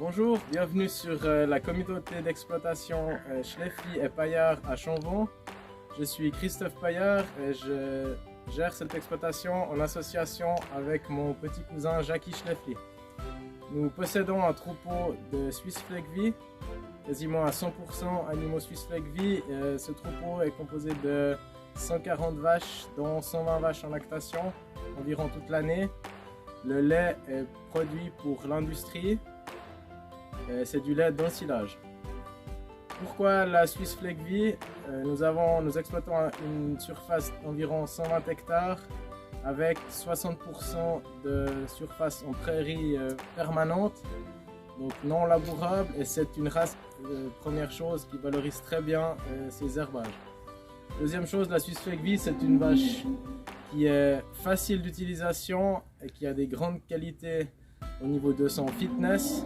Bonjour, bienvenue sur la communauté d'exploitation Schleffly et Paillard à Chambon. Je suis Christophe Paillard et je gère cette exploitation en association avec mon petit cousin Jackie Schleffly. Nous possédons un troupeau de Swiss Fleckvieh, quasiment à 100% animaux Swiss Fleckvieh. Ce troupeau est composé de 140 vaches, dont 120 vaches en lactation, environ toute l'année. Le lait est produit pour l'industrie. C'est du lait d'ensilage. Pourquoi la Swiss Fleckvieh? Nous exploitons une surface d'environ 120 hectares avec 60% de surface en prairie permanente, donc non labourable, et c'est une race, première chose, qui valorise très bien ses herbages. Deuxième chose, la Swiss Fleckvieh, c'est une vache qui est facile d'utilisation et qui a des grandes qualités au niveau de son fitness.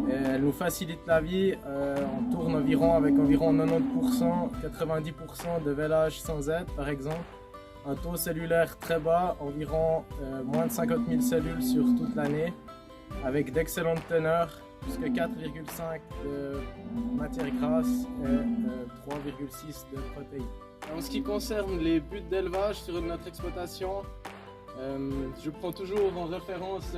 Elle nous facilite la vie, on tourne avec environ 90%, 90% de vélage sans aide par exemple. Un taux cellulaire très bas, environ moins de 50 000 cellules sur toute l'année, avec d'excellentes teneurs, jusqu'à 4,5 de matière grasse et 3,6 de protéines. En ce qui concerne les buts d'élevage sur notre exploitation, je prends toujours en référence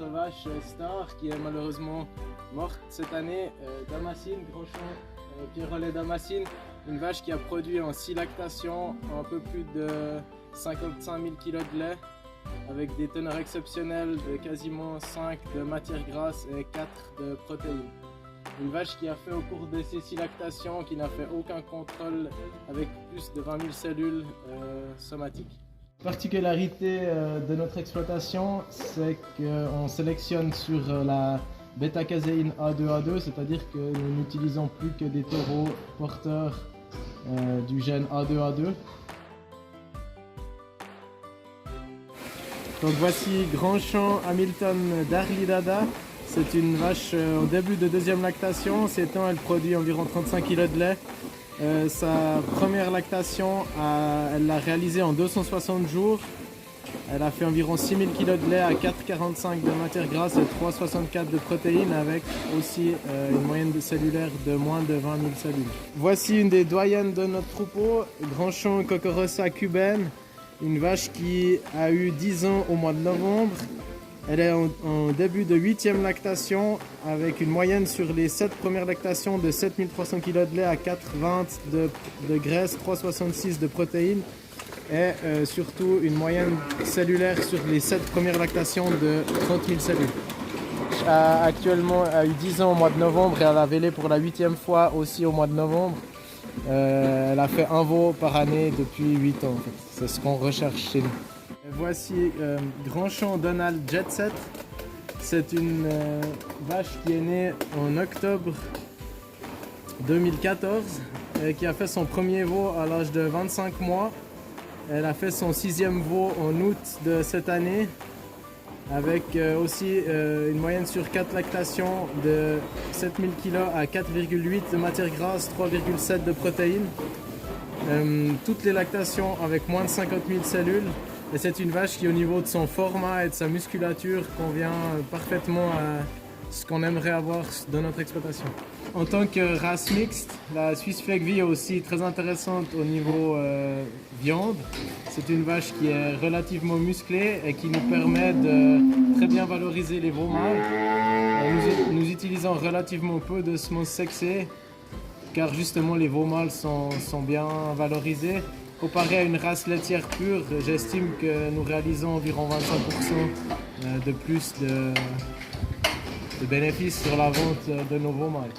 notre vache Star qui est malheureusement morte cette année, Damascine, Grandchamp, Pierre-Relais Damascine, une vache qui a produit en 6 lactations un peu plus de 55 000 kg de lait avec des teneurs exceptionnelles de quasiment 5 de matière grasse et 4 de protéines. Une vache qui a fait au cours de ces 6 lactations, qui n'a fait aucun contrôle avec plus de 20 000 cellules somatiques. La particularité de notre exploitation, c'est qu'on sélectionne sur la bêta-caséine A2A2, c'est-à-dire que nous n'utilisons plus que des taureaux porteurs du gène A2A2. Donc voici Grandchamp Hamilton Darley-Dada. C'est une vache au début de deuxième lactation. Ces temps, elle produit environ 35 kg de lait. Sa première lactation, elle l'a réalisée en 260 jours. Elle a fait environ 6000 kg de lait à 4,45 de matière grasse et 3,64 de protéines, avec aussi une moyenne cellulaire de moins de 20 000 cellules. Voici une des doyennes de notre troupeau, Grandchamp Cocorossa cubaine, une vache qui a eu 10 ans au mois de novembre. Elle est en début de 8e lactation avec une moyenne sur les 7 premières lactations de 7300 kg de lait à 4,20 de graisse, 3,66 de protéines et surtout une moyenne cellulaire sur les 7 premières lactations de 30 000 cellules. Actuellement, elle a eu 10 ans au mois de novembre et elle a vélé pour la 8e fois aussi au mois de novembre. Elle a fait un veau par année depuis 8 ans. En fait. C'est ce qu'on recherche chez nous. Voici Grandchamp Donald Jetset. C'est une vache qui est née en octobre 2014 et qui a fait son premier veau à l'âge de 25 mois. Elle a fait son 6e veau en août de cette année avec aussi une moyenne sur 4 lactations de 7000 kg à 4,8 de matière grasse, 3,7 de protéines. Toutes les lactations avec moins de 50 000 cellules. Et c'est une vache qui, au niveau de son format et de sa musculature, convient parfaitement à ce qu'on aimerait avoir dans notre exploitation. En tant que race mixte, la Swiss Fleckvieh est aussi très intéressante au niveau viande. C'est une vache qui est relativement musclée et qui nous permet de très bien valoriser les veaux mâles. Nous utilisons relativement peu de semences sexées, car justement les veaux mâles sont bien valorisés. Comparé à une race laitière pure, j'estime que nous réalisons environ 25% de plus de bénéfices sur la vente de nos veaux mâles.